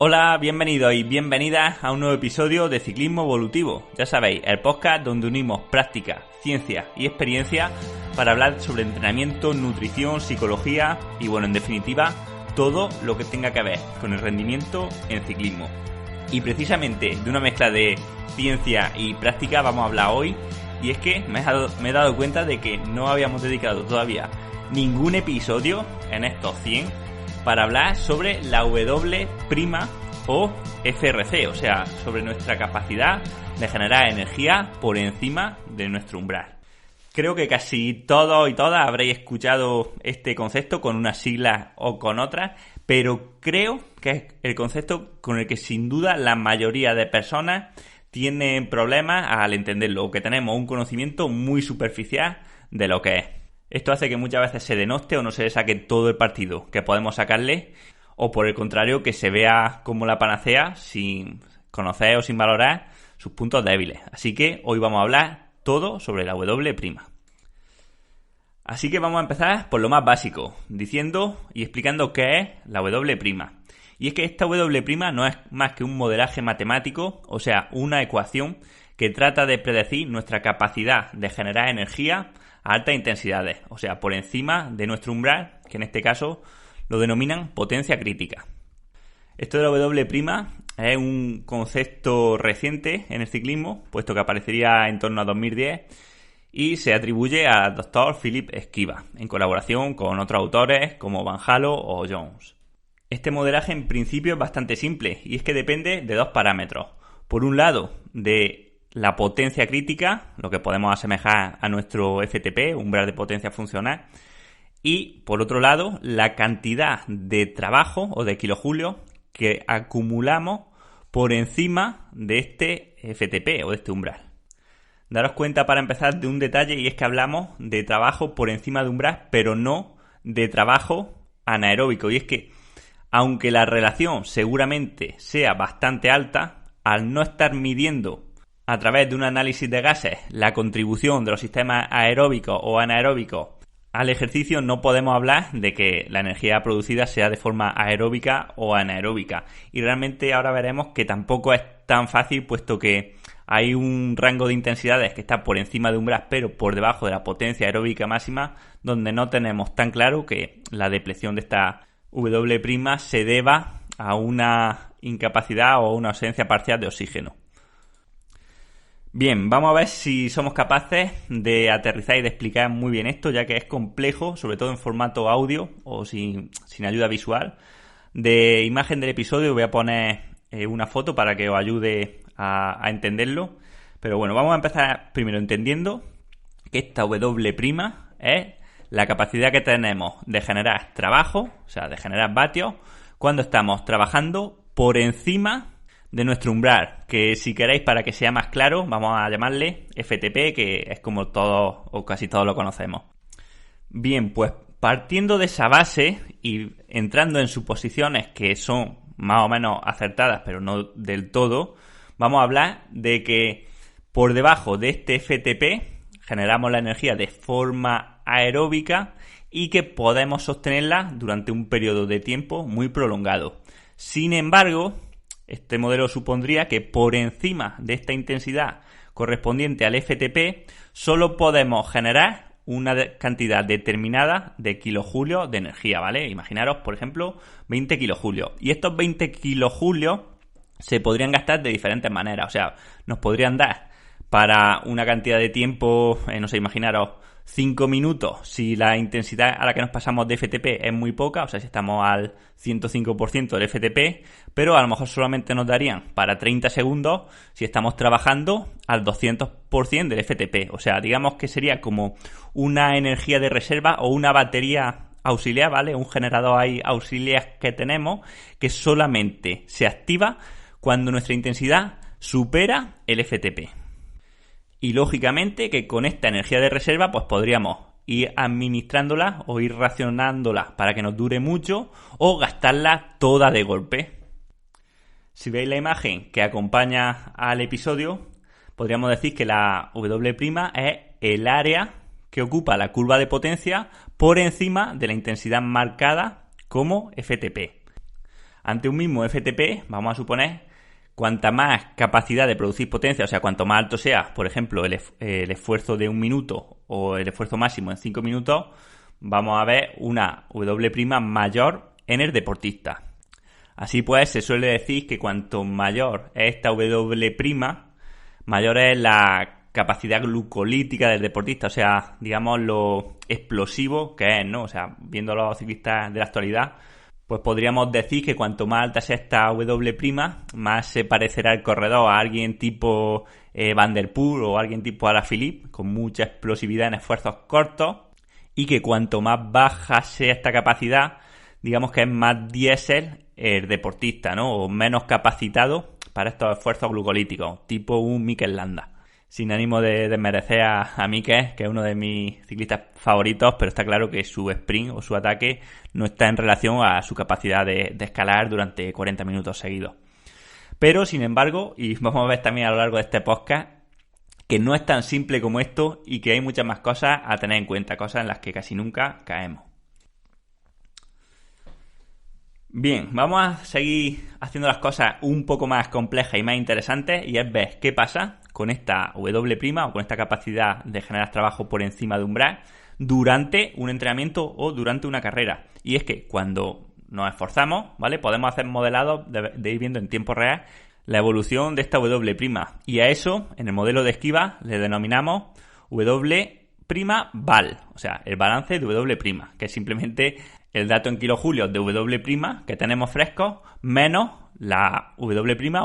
Hola, bienvenidos y bienvenidas a un nuevo episodio de Ciclismo Evolutivo. Ya sabéis, el podcast donde unimos práctica, ciencia y experiencia para hablar sobre entrenamiento, nutrición, psicología y bueno, en definitiva, todo lo que tenga que ver con el rendimiento en ciclismo. Y precisamente de una mezcla de ciencia y práctica vamos a hablar hoy, y es que me he dado cuenta de que no habíamos dedicado todavía ningún episodio en estos 100 para hablar sobre la W' o FRC, o sea, sobre nuestra capacidad de generar energía por encima de nuestro umbral. Creo que casi todos y todas habréis escuchado este concepto con unas siglas o con otras, pero creo que es el concepto con el que sin duda la mayoría de personas tienen problemas al entenderlo, o que tenemos un conocimiento muy superficial de lo que es. Esto hace que muchas veces se denoste o no se le saque todo el partido que podemos sacarle, o por el contrario que se vea como la panacea sin conocer o sin valorar sus puntos débiles. Así que hoy vamos a hablar todo sobre la W'. Así que vamos a empezar por lo más básico, diciendo y explicando qué es la W'. Y es que esta W' no es más que un modelaje matemático, o sea, una ecuación que trata de predecir nuestra capacidad de generar energía a altas intensidades, o sea, por encima de nuestro umbral, que en este caso lo denominan potencia crítica. Esto de la W' es un concepto reciente en el ciclismo, puesto que aparecería en torno a 2010, y se atribuye al doctor Philip Esquiva, en colaboración con otros autores como Van Halo o Jones. Este modelaje en principio es bastante simple, y es que depende de dos parámetros. Por un lado, de la potencia crítica, lo que podemos asemejar a nuestro FTP, umbral de potencia funcional, y por otro lado, la cantidad de trabajo o de kilojulios que acumulamos por encima de este FTP o de este umbral. Daros cuenta para empezar de un detalle, y es que hablamos de trabajo por encima de umbral, pero no de trabajo anaeróbico. Y es que, aunque la relación seguramente sea bastante alta, al no estar midiendo a través de un análisis de gases la contribución de los sistemas aeróbicos o anaeróbicos al ejercicio, no podemos hablar de que la energía producida sea de forma aeróbica o anaeróbica. Y realmente ahora veremos que tampoco es tan fácil, puesto que hay un rango de intensidades que está por encima de umbral, pero por debajo de la potencia aeróbica máxima, donde no tenemos tan claro que la depleción de esta W' se deba a una incapacidad o una ausencia parcial de oxígeno. Bien, vamos a ver si somos capaces de aterrizar y de explicar muy bien esto, ya que es complejo, sobre todo en formato audio o sin ayuda visual. De imagen del episodio voy a poner una foto para que os ayude a entenderlo. Pero bueno, vamos a empezar primero entendiendo que esta W' es la capacidad que tenemos de generar trabajo, o sea, de generar vatios, cuando estamos trabajando por encima de nuestro umbral, que si queréis, para que sea más claro, vamos a llamarle FTP, que es como todos o casi todos lo conocemos. Bien, pues partiendo de esa base y entrando en suposiciones que son más o menos acertadas, pero no del todo, vamos a hablar de que por debajo de este FTP generamos la energía de forma aeróbica y que podemos sostenerla durante un periodo de tiempo muy prolongado. Sin embargo, este modelo supondría que por encima de esta intensidad correspondiente al FTP solo podemos generar una cantidad determinada de kilojulios de energía, ¿vale? Imaginaros, por ejemplo, 20 kilojulios. Y estos 20 kilojulios se podrían gastar de diferentes maneras. O sea, nos podrían dar para una cantidad de tiempo, no sé, imaginaros 5 minutos, si la intensidad a la que nos pasamos de FTP es muy poca, o sea, si estamos al 105% del FTP, pero a lo mejor solamente nos darían para 30 segundos si estamos trabajando al 200% del FTP. O sea, digamos que sería como una energía de reserva o una batería auxiliar, ¿vale? Un generador ahí auxiliar que tenemos que solamente se activa cuando nuestra intensidad supera el FTP. Y lógicamente que con esta energía de reserva pues podríamos ir administrándola o ir racionándola para que nos dure mucho o gastarla toda de golpe. Si veis la imagen que acompaña al episodio, podríamos decir que la W' es el área que ocupa la curva de potencia por encima de la intensidad marcada como FTP. Ante un mismo FTP, vamos a suponer, cuanta más capacidad de producir potencia, o sea, cuanto más alto sea, por ejemplo, el esfuerzo de 1 minuto o el esfuerzo máximo en 5 minutos, vamos a ver una W' mayor en el deportista. Así pues, se suele decir que cuanto mayor es esta W', mayor es la capacidad glucolítica del deportista, o sea, digamos lo explosivo que es, ¿no? O sea, viendo a los ciclistas de la actualidad, pues podríamos decir que cuanto más alta sea esta W', más se parecerá el corredor a alguien tipo Van der Poel o alguien tipo Alaphilippe, con mucha explosividad en esfuerzos cortos, y que cuanto más baja sea esta capacidad, digamos que es más diésel el deportista, ¿no? O menos capacitado para estos esfuerzos glucolíticos, tipo un Mikel Landa. Sin ánimo de desmerecer a Mikel, que es uno de mis ciclistas favoritos, pero está claro que su sprint o su ataque no está en relación a su capacidad de escalar durante 40 minutos seguidos. Pero, sin embargo, y vamos a ver también a lo largo de este podcast, que no es tan simple como esto y que hay muchas más cosas a tener en cuenta, cosas en las que casi nunca caemos. Bien, vamos a seguir haciendo las cosas un poco más complejas y más interesantes, y es ver qué pasa con esta W' o con esta capacidad de generar trabajo por encima de umbral durante un entrenamiento o durante una carrera. Y es que cuando nos esforzamos, ¿vale? Podemos hacer modelados de ir viendo en tiempo real la evolución de esta W'. Y a eso, en el modelo de esquiva, le denominamos W'-val, o sea, el balance de W', que es simplemente el dato en kilojulios de W' que tenemos fresco menos la W'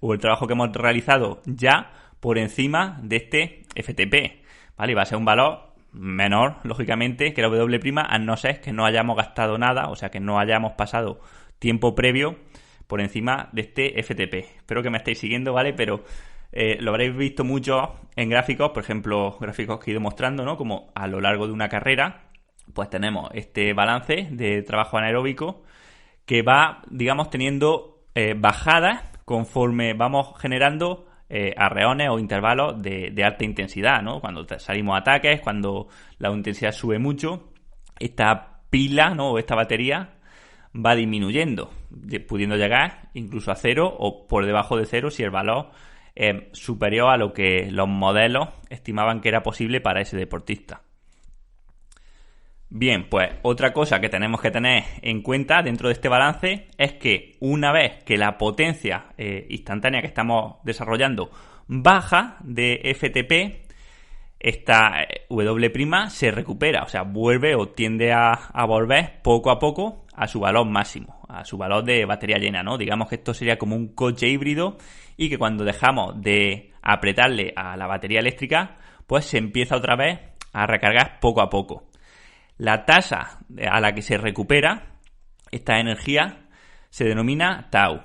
o el trabajo que hemos realizado ya por encima de este FTP, ¿vale? Y va a ser un valor menor, lógicamente, que la W', a no ser que no hayamos gastado nada, o sea, que no hayamos pasado tiempo previo por encima de este FTP. Espero que me estéis siguiendo, ¿vale? Pero lo habréis visto mucho en gráficos, por ejemplo, gráficos que he ido mostrando, ¿no? Como a lo largo de una carrera, pues tenemos este balance de trabajo anaeróbico que va, digamos, teniendo bajadas conforme vamos generando arreones o intervalos de alta intensidad, ¿no? Cuando salimos a ataques, cuando la intensidad sube mucho, esta pila, ¿no? O esta batería va disminuyendo, pudiendo llegar incluso a cero o por debajo de cero si el valor es superior a lo que los modelos estimaban que era posible para ese deportista. Bien, pues otra cosa que tenemos que tener en cuenta dentro de este balance es que una vez que la potencia instantánea que estamos desarrollando baja de FTP, esta W' se recupera, o sea, vuelve o tiende a volver poco a poco a su valor máximo, a su valor de batería llena, ¿no? Digamos que esto sería como un coche híbrido y que cuando dejamos de apretarle a la batería eléctrica, pues se empieza otra vez a recargar poco a poco. La tasa a la que se recupera esta energía se denomina tau.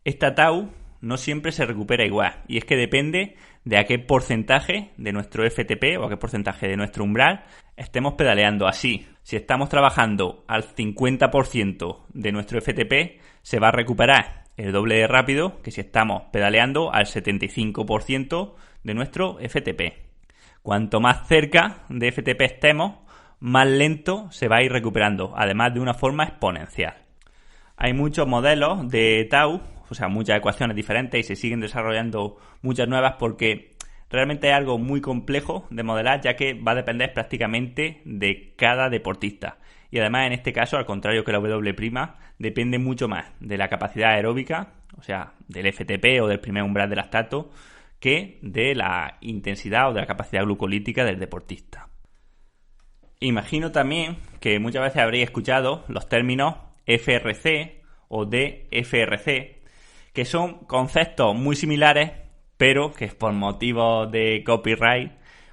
Esta tau no siempre se recupera igual, y es que depende de a qué porcentaje de nuestro FTP o a qué porcentaje de nuestro umbral estemos pedaleando. Así, si estamos trabajando al 50% de nuestro FTP, se va a recuperar el doble de rápido que si estamos pedaleando al 75% de nuestro FTP. Cuanto más cerca de FTP estemos, más lento se va a ir recuperando, además de una forma exponencial. Hay muchos modelos de tau, o sea, muchas ecuaciones diferentes, y se siguen desarrollando muchas nuevas porque realmente es algo muy complejo de modelar, ya que va a depender prácticamente de cada deportista. Y además, en este caso, al contrario que la W', depende mucho más de la capacidad aeróbica, o sea, del FTP o del primer umbral de lactato, que de la intensidad o de la capacidad glucolítica del deportista. Imagino también que muchas veces habréis escuchado los términos FRC o DFRC, que son conceptos muy similares, pero que por motivos de copyright,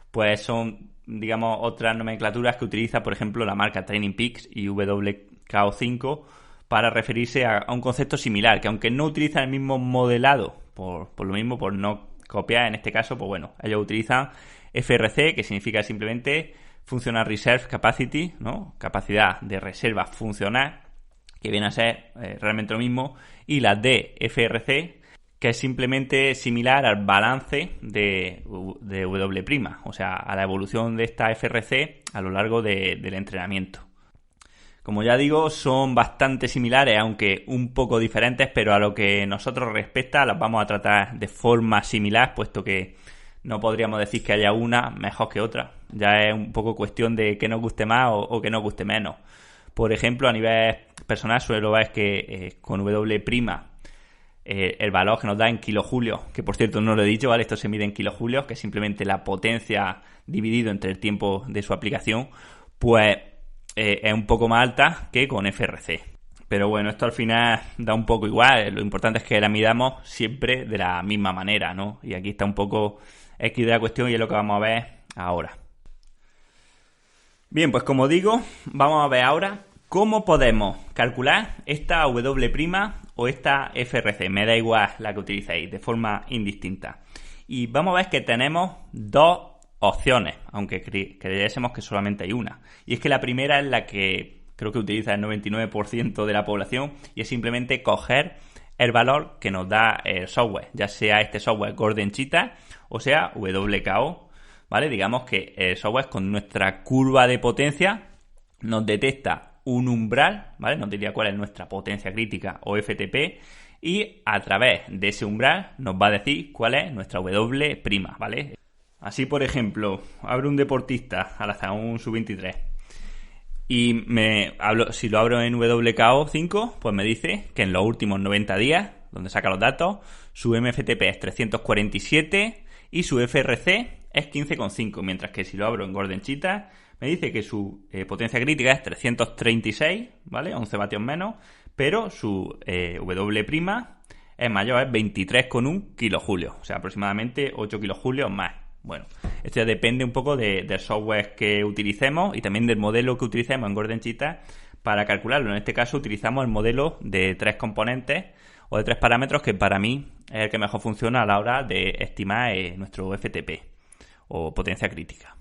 pues son, digamos, otras nomenclaturas que utiliza, por ejemplo, la marca Training Peaks y WKO5 para referirse a un concepto similar, que aunque no utilizan el mismo modelado, por lo mismo, por no copiar en este caso, pues bueno, ellos utilizan FRC, que significa simplemente Functional Reserve Capacity, ¿no? Capacidad de reserva funcional, que viene a ser realmente lo mismo, y la DFRC, que es simplemente similar al balance de W', o sea, a la evolución de esta FRC a lo largo del entrenamiento. Como ya digo, son bastante similares, aunque un poco diferentes, pero a lo que nosotros respecta las vamos a tratar de forma similar, puesto que no podríamos decir que haya una mejor que otra. Ya es un poco cuestión de que nos guste más o que nos guste menos. Por ejemplo, a nivel personal suelo ver que con W', el valor que nos da en kilojulios, que por cierto no lo he dicho, ¿vale? Esto se mide en kilojulios, que es simplemente la potencia dividido entre el tiempo de su aplicación, pues es un poco más alta que con FRC. Pero bueno, esto al final da un poco igual. Lo importante es que la midamos siempre de la misma manera, ¿no? Y aquí está un poco X de la cuestión y es lo que vamos a ver ahora. Bien, pues como digo, vamos a ver ahora cómo podemos calcular esta W' o esta FRC. Me da igual la que utilicéis, de forma indistinta. Y vamos a ver que tenemos dos opciones, aunque creyésemos que solamente hay una. Y es que la primera es la que creo que utiliza el 99% de la población y es simplemente coger el valor que nos da el software, ya sea este software Gordon Cheetah o sea WKO, ¿vale? Digamos que el software con nuestra curva de potencia nos detecta un umbral, ¿vale? Nos diría cuál es nuestra potencia crítica o FTP y a través de ese umbral nos va a decir cuál es nuestra W', ¿vale? Así, por ejemplo, abro un deportista al azar, un sub-23, y si lo abro en WKO5, pues me dice que en los últimos 90 días, donde saca los datos, su MFTP es 347 y su FRC es 15,5, mientras que si lo abro en Gordon Cheetah, me dice que su potencia crítica es 336, ¿vale? 11 vatios menos, pero su W' es mayor, es 23,1 kilojulios, o sea, aproximadamente 8 kilojulios más. Bueno, esto ya depende un poco del software que utilicemos y también del modelo que utilicemos en Gordon Cheetah para calcularlo. En este caso utilizamos el modelo de 3 componentes o de 3 parámetros que para mí es el que mejor funciona a la hora de estimar nuestro FTP o potencia crítica.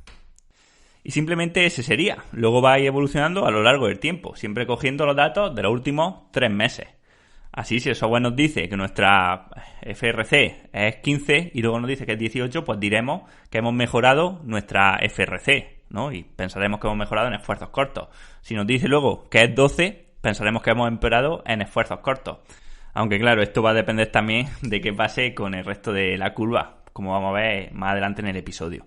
Y simplemente ese sería. Luego va a ir evolucionando a lo largo del tiempo, siempre cogiendo los datos de los últimos 3 meses. Así, si el software nos dice que nuestra FRC es 15 y luego nos dice que es 18, pues diremos que hemos mejorado nuestra FRC, ¿no? Y pensaremos que hemos mejorado en esfuerzos cortos. Si nos dice luego que es 12, pensaremos que hemos empeorado en esfuerzos cortos. Aunque claro, esto va a depender también de qué pase con el resto de la curva, como vamos a ver más adelante en el episodio.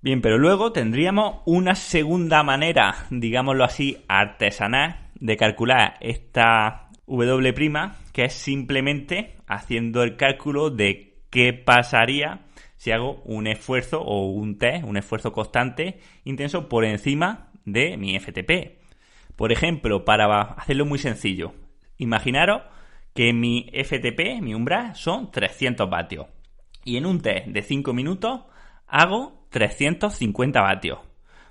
Bien, pero luego tendríamos una segunda manera, digámoslo así, artesanal, de calcular esta W', que es simplemente haciendo el cálculo de qué pasaría si hago un esfuerzo o un test, un esfuerzo constante intenso por encima de mi FTP. Por ejemplo, para hacerlo muy sencillo, imaginaros que mi FTP, mi umbral, son 300 vatios y en un test de 5 minutos hago 350 vatios,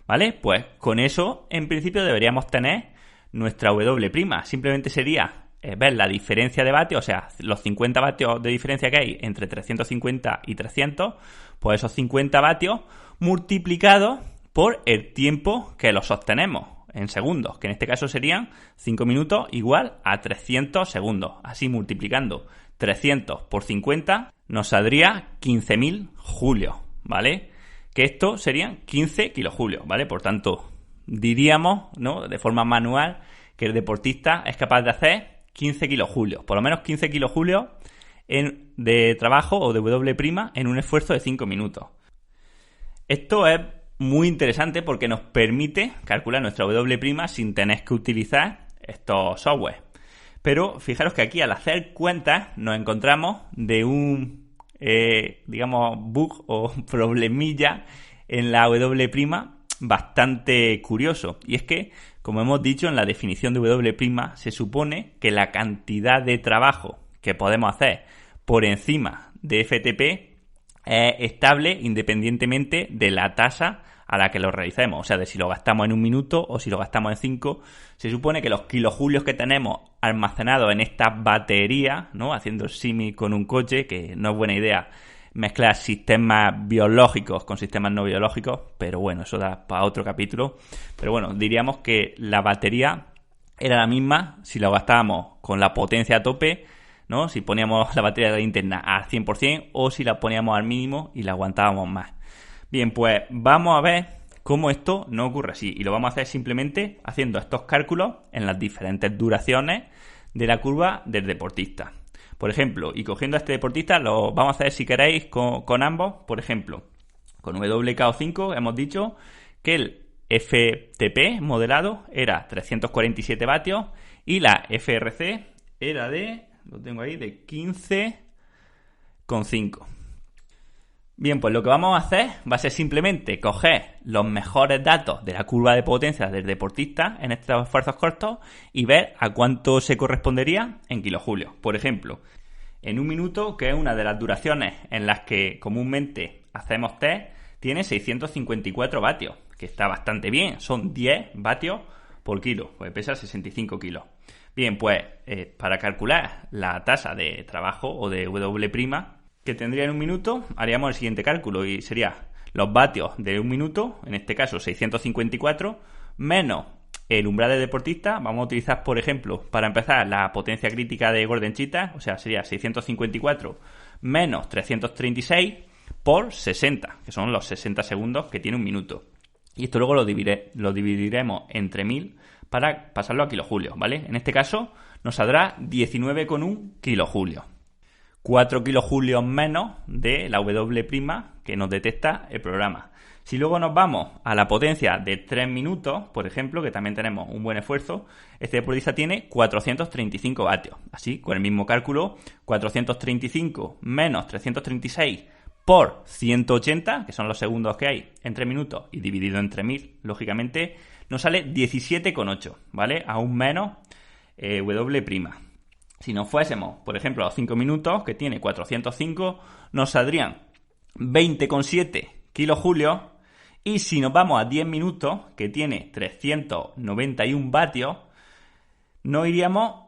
¿vale? Pues con eso en principio deberíamos tener nuestra W'. Simplemente sería ver la diferencia de vatios, o sea, los 50 vatios de diferencia que hay entre 350 y 300, pues esos 50 vatios multiplicados por el tiempo que los sostenemos en segundos, que en este caso serían 5 minutos igual a 300 segundos. Así multiplicando 300 por 50 nos saldría 15.000 julios, ¿vale? Que esto serían 15 kilojulios, ¿vale? Por tanto, diríamos, ¿no?, de forma manual, que el deportista es capaz de hacer 15 kilojulios, por lo menos 15 kilojulios de trabajo o de W' en un esfuerzo de 5 minutos. Esto es muy interesante porque nos permite calcular nuestra W' sin tener que utilizar estos software. Pero fijaros que aquí al hacer cuentas nos encontramos de un bug o problemilla en la W' bastante curioso, y es que, como hemos dicho, en la definición de W' se supone que la cantidad de trabajo que podemos hacer por encima de FTP es estable independientemente de la tasa a la que lo realicemos, o sea, de si lo gastamos en un minuto o si lo gastamos en 5. Se supone que los kilojulios que tenemos almacenados en esta batería, ¿no?, haciendo el símil con un coche, que no es buena idea mezclar sistemas biológicos con sistemas no biológicos, pero bueno, eso da para otro capítulo. Pero bueno, diríamos que la batería era la misma si lo gastábamos con la potencia a tope, ¿no?, si poníamos la batería de la linterna al 100% o si la poníamos al mínimo y la aguantábamos más. Bien, pues vamos a ver cómo esto no ocurre así. Y lo vamos a hacer simplemente haciendo estos cálculos en las diferentes duraciones de la curva del deportista. Por ejemplo, y cogiendo a este deportista, lo vamos a hacer si queréis con ambos. Por ejemplo, con WKO5 hemos dicho que el FTP modelado era 347 vatios y la FRC era de 15,5. Bien, pues lo que vamos a hacer va a ser simplemente coger los mejores datos de la curva de potencia del deportista en estos esfuerzos cortos y ver a cuánto se correspondería en kilojulios. Por ejemplo, en un minuto, que es una de las duraciones en las que comúnmente hacemos test, tiene 654 vatios, que está bastante bien. Son 10 vatios por kilo, pues pesa 65 kilos. Bien, pues para calcular la tasa de trabajo o de W' que tendría en un minuto, haríamos el siguiente cálculo y sería los vatios de un minuto, en este caso 654, menos el umbral de deportista. Vamos a utilizar, por ejemplo, para empezar, la potencia crítica de Gordon Cheetah, o sea, sería 654 menos 336 por 60, que son los 60 segundos que tiene un minuto. Y esto luego lo dividiremos entre 1000 para pasarlo a kilojulios, ¿vale? En este caso nos saldrá 19,1 kilojulios. 4 kilojulios menos de la W' que nos detecta el programa. Si luego nos vamos a la potencia de 3 minutos, por ejemplo, que también tenemos un buen esfuerzo, este deportista tiene 435 vatios. Así, con el mismo cálculo, 435 menos 336 por 180, que son los segundos que hay en 3 minutos, y dividido entre 1000, lógicamente, nos sale 17,8, ¿vale? Aún menos W'. Si nos fuésemos, por ejemplo, a los 5 minutos, que tiene 405, nos saldrían 20,7 kilojulios. Y si nos vamos a 10 minutos, que tiene 391 vatios, nos iríamos,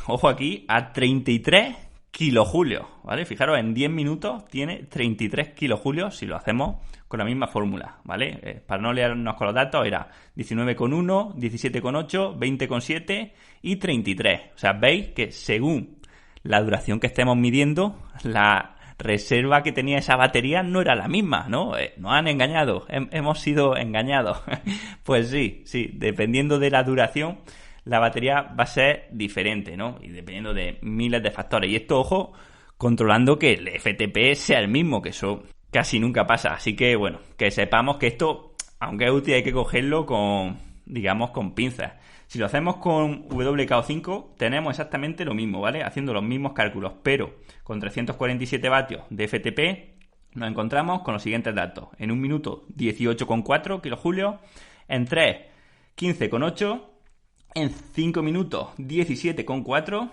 ojo aquí, a 33 kilojulios, ¿vale? Fijaros, en 10 minutos tiene 33 kilojulios si lo hacemos con la misma fórmula, ¿vale? Para no liarnos con los datos, era 19,1, 17,8, 20,7 y 33. O sea, veis que según la duración que estemos midiendo, la reserva que tenía esa batería no era la misma, ¿no? Nos han engañado, hemos sido engañados. Pues sí, dependiendo de la duración, la batería va a ser diferente, ¿no? Y dependiendo de miles de factores. Y esto, ojo, controlando que el FTP sea el mismo, que eso casi nunca pasa. Así que, bueno, que sepamos que esto, aunque es útil, hay que cogerlo con pinzas. Si lo hacemos con WKO5, tenemos exactamente lo mismo, ¿vale? Haciendo los mismos cálculos, pero con 347 vatios de FTP nos encontramos con los siguientes datos. En un minuto, 18,4 kilojulios. En 3, 15,8. En 5 minutos, 17,4.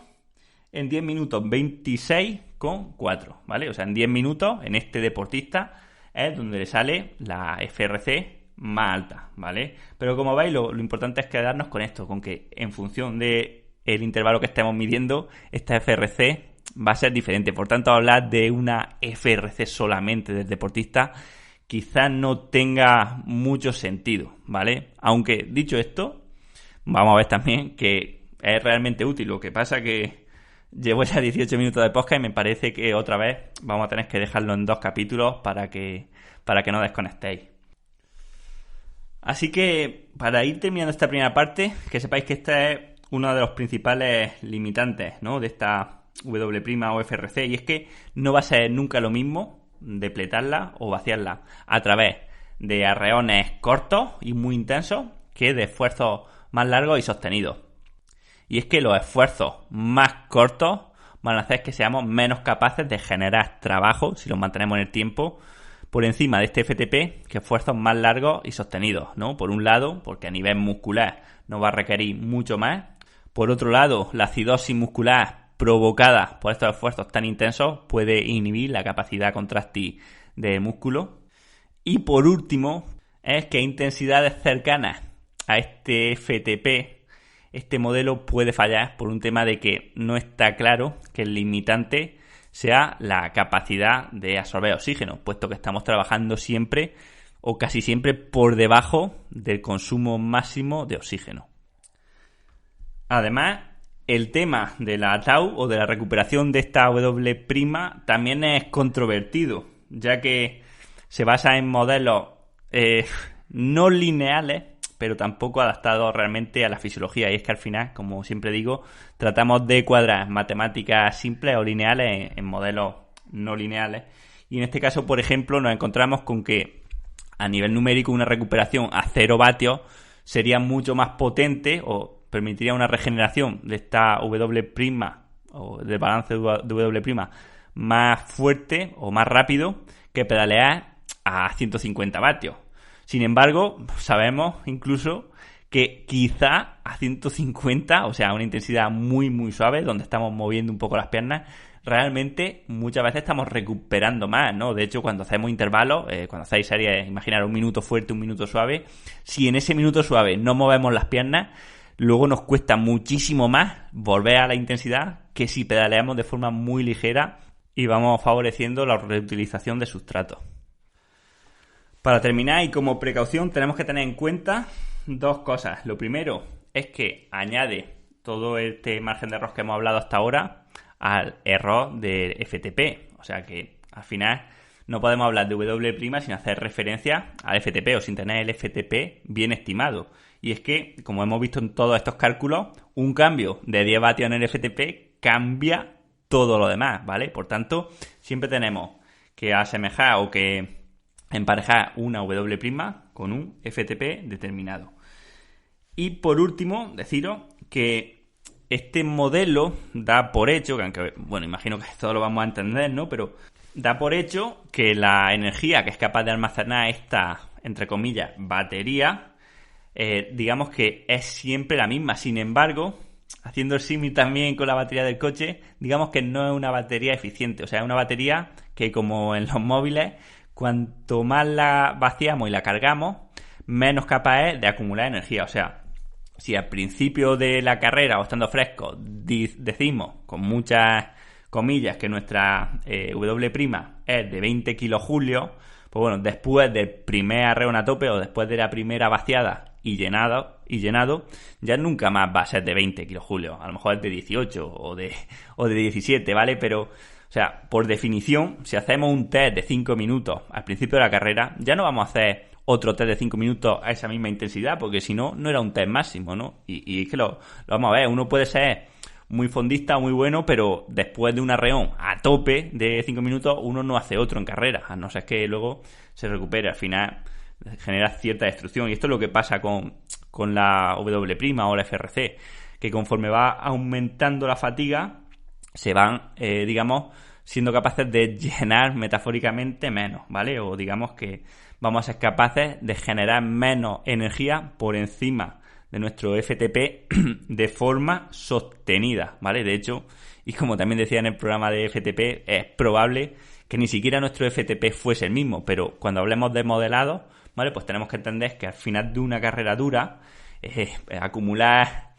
En 10 minutos, 26,4, ¿vale? O sea, en 10 minutos, en este deportista, es donde le sale la FRC más alta, ¿vale? Pero como veis, lo importante es quedarnos con esto, con que en función del intervalo que estemos midiendo, esta FRC va a ser diferente. Por tanto, hablar de una FRC solamente del deportista quizás no tenga mucho sentido, ¿vale? Aunque, dicho esto, vamos a ver también que es realmente útil. Lo que pasa que llevo ya 18 minutos de podcast y me parece que otra vez vamos a tener que dejarlo en 2 capítulos para que no desconectéis. Así que, para ir terminando esta primera parte, que sepáis que este es uno de los principales limitantes, ¿no?, de esta W' o FRC, y es que no va a ser nunca lo mismo depletarla o vaciarla a través de arreones cortos y muy intensos que de esfuerzos más largos y sostenidos. Y es que los esfuerzos más cortos van a hacer que seamos menos capaces de generar trabajo, si los mantenemos en el tiempo, por encima de este FTP, que esfuerzos más largos y sostenidos, ¿no? Por un lado, porque a nivel muscular nos va a requerir mucho más. Por otro lado, la acidosis muscular provocada por estos esfuerzos tan intensos puede inhibir la capacidad contráctil del músculo. Y por último, es que a intensidades cercanas a este FTP, este modelo puede fallar por un tema de que no está claro que el limitante sea la capacidad de absorber oxígeno, puesto que estamos trabajando siempre o casi siempre por debajo del consumo máximo de oxígeno. Además, el tema de la tau o de la recuperación de esta W' también es controvertido, ya que se basa en modelos no lineales, pero tampoco adaptados realmente a la fisiología. Y es que al final, como siempre digo, tratamos de cuadrar matemáticas simples o lineales en modelos no lineales. Y en este caso, por ejemplo, nos encontramos con que a nivel numérico una recuperación a 0 vatios sería mucho más potente o permitiría una regeneración de esta W' o del balance de W' más fuerte o más rápido que pedalear a 150 vatios. Sin embargo, sabemos incluso que quizá a 150, o sea, a una intensidad muy muy suave, donde estamos moviendo un poco las piernas, realmente muchas veces estamos recuperando más, ¿no? De hecho, cuando hacemos intervalos, cuando hacéis series, imaginar un minuto fuerte, un minuto suave, si en ese minuto suave no movemos las piernas, luego nos cuesta muchísimo más volver a la intensidad que si pedaleamos de forma muy ligera y vamos favoreciendo la reutilización de sustratos. Para terminar y como precaución tenemos que tener en cuenta dos cosas. Lo primero es que añade todo este margen de error que hemos hablado hasta ahora al error del FTP. O sea que al final no podemos hablar de W' sin hacer referencia al FTP o sin tener el FTP bien estimado. Y es que, como hemos visto en todos estos cálculos, un cambio de 10 vatios en el FTP cambia todo lo demás, ¿vale? Por tanto, siempre tenemos que asemejar o que emparejar una W' con un FTP determinado. Y por último, deciros que este modelo da por hecho, que aunque, bueno, imagino que todo lo vamos a entender, ¿no? Pero da por hecho que la energía que es capaz de almacenar esta, entre comillas, batería, digamos que es siempre la misma. Sin embargo, haciendo el símil también con la batería del coche, digamos que no es una batería eficiente. O sea, es una batería que, como en los móviles, cuanto más la vaciamos y la cargamos, menos capaz es de acumular energía. O sea, si al principio de la carrera o estando frescos decimos con muchas comillas que nuestra W' es de 20 kilojulios, pues bueno, después del primer arreón a tope o después de la primera vaciada y llenado, ya nunca más va a ser de 20 kilojulios. A lo mejor es de 18 o de 17, ¿vale? Pero, o sea, por definición, si hacemos un test de 5 minutos al principio de la carrera, ya no vamos a hacer otro test de 5 minutos a esa misma intensidad, porque si no, no era un test máximo, ¿no? Y es que lo vamos a ver, uno puede ser muy fondista, muy bueno, pero después de un arreón a tope de 5 minutos, uno no hace otro en carrera, a no ser que luego se recupere. Al final genera cierta destrucción, y esto es lo que pasa con la W' o la FRC, que conforme va aumentando la fatiga, se van, digamos, siendo capaces de llenar metafóricamente menos, ¿vale? O digamos que vamos a ser capaces de generar menos energía por encima de nuestro FTP de forma sostenida, ¿vale? De hecho, y como también decía en el programa de FTP, es probable que ni siquiera nuestro FTP fuese el mismo, pero cuando hablemos de modelado, ¿vale? Pues tenemos que entender que al final de una carrera dura, acumular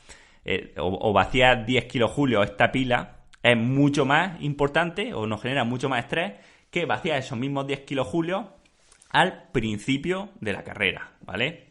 o vaciar 10 kilojulios esta pila es mucho más importante o nos genera mucho más estrés que vaciar esos mismos 10 kilojulios al principio de la carrera, ¿vale?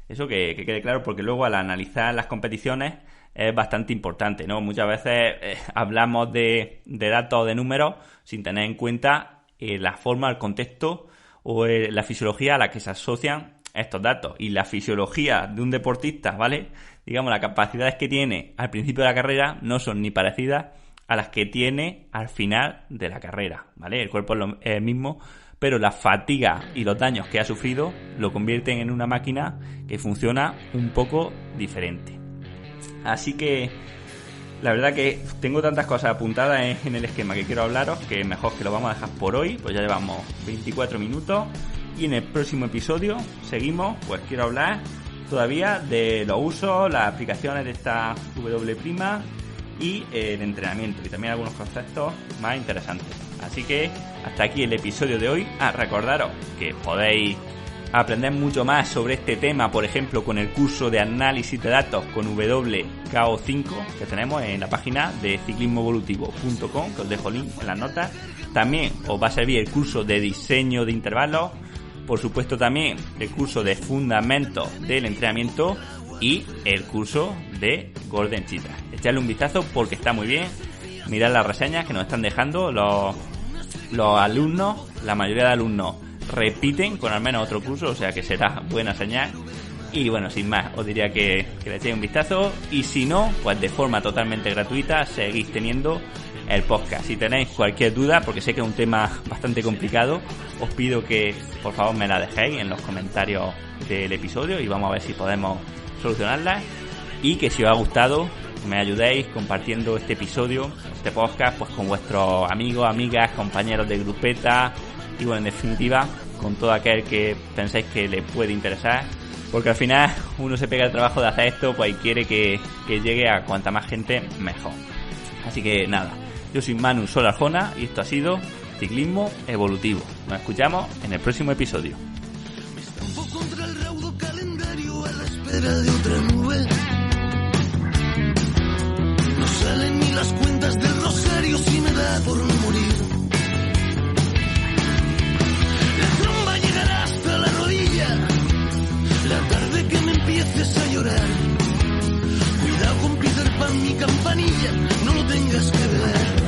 Eso que quede claro, porque luego al analizar las competiciones es bastante importante, ¿no? Muchas veces hablamos de datos o de números sin tener en cuenta la forma, el contexto o la fisiología a la que se asocian estos datos. Y la fisiología de un deportista, ¿vale? Digamos, las capacidades que tiene al principio de la carrera no son ni parecidas a las que tiene al final de la carrera, ¿vale? El cuerpo es el mismo, pero la fatiga y los daños que ha sufrido lo convierten en una máquina que funciona un poco diferente. Así que la verdad que tengo tantas cosas apuntadas en el esquema que quiero hablaros, que mejor que lo vamos a dejar por hoy, pues ya llevamos 24 minutos y en el próximo episodio seguimos, pues quiero hablar todavía de los usos, las aplicaciones de esta W' y el entrenamiento, y también algunos conceptos más interesantes. Así que hasta aquí el episodio de hoy. Recordaros que podéis aprender mucho más sobre este tema, por ejemplo, con el curso de análisis de datos con WKO5 que tenemos en la página de ciclismoevolutivo.com, que os dejo el link en las notas. También os va a servir el curso de diseño de intervalos, por supuesto también el curso de fundamentos del entrenamiento y el curso de Golden Cheetah. Echadle un vistazo porque está muy bien. Mirad las reseñas que nos están dejando los alumnos, la mayoría de alumnos repiten con al menos otro curso, o sea que será buena señal. Y bueno, sin más, os diría que le echéis un vistazo, y si no, pues de forma totalmente gratuita seguís teniendo el podcast. Si tenéis cualquier duda, porque sé que es un tema bastante complicado, os pido que por favor me la dejéis en los comentarios del episodio y vamos a ver si podemos solucionarla. Y que si os ha gustado, me ayudéis compartiendo este episodio, este podcast, pues con vuestros amigos, amigas, compañeros de grupeta y bueno, en definitiva, con todo aquel que penséis que le puede interesar, porque al final uno se pega el trabajo de hacer esto, pues y quiere que llegue a cuanta más gente mejor. Así que nada, yo soy Manu Sol Arjona y esto ha sido Ciclismo Evolutivo. Nos escuchamos en el próximo episodio. Me estampo contra el raudo calendario a la espera de otra nube. No salen ni las cuentas del rosario si me da por no morir. La tromba llegará hasta la rodilla, la tarde que me empieces a llorar. Cuidado con Peter Pan, mi campanilla, no lo tengas que ver.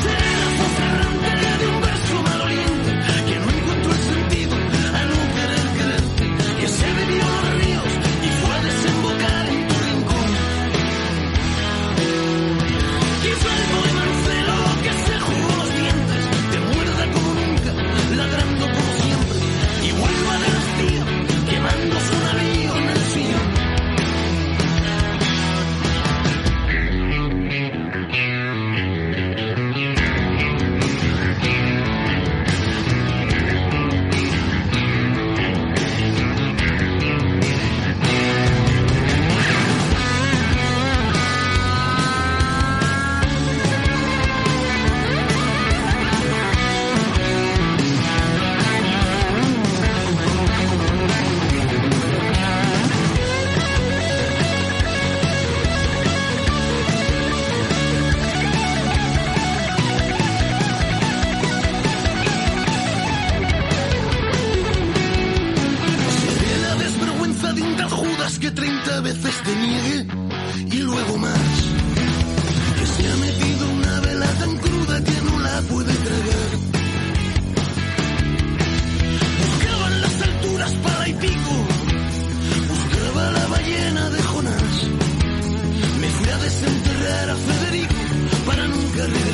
Seré la voz errante de un verso maloliente, que no encuentro el sentido a no querer quererte, que se bebió los ríos y fue a desembocar en tu rincón. Quizá el poema Marcelo que se jugó los dientes, te muerda como nunca, ladrando como siempre, y vuelva del hastío, quemando su navío en el sillón. Que 30 veces te niegue y luego más, que se ha metido una vela tan cruda que no la puede tragar. Buscaba en las alturas para y pico, buscaba la ballena de Jonás. Me fui a desenterrar a Federico para nunca regresar.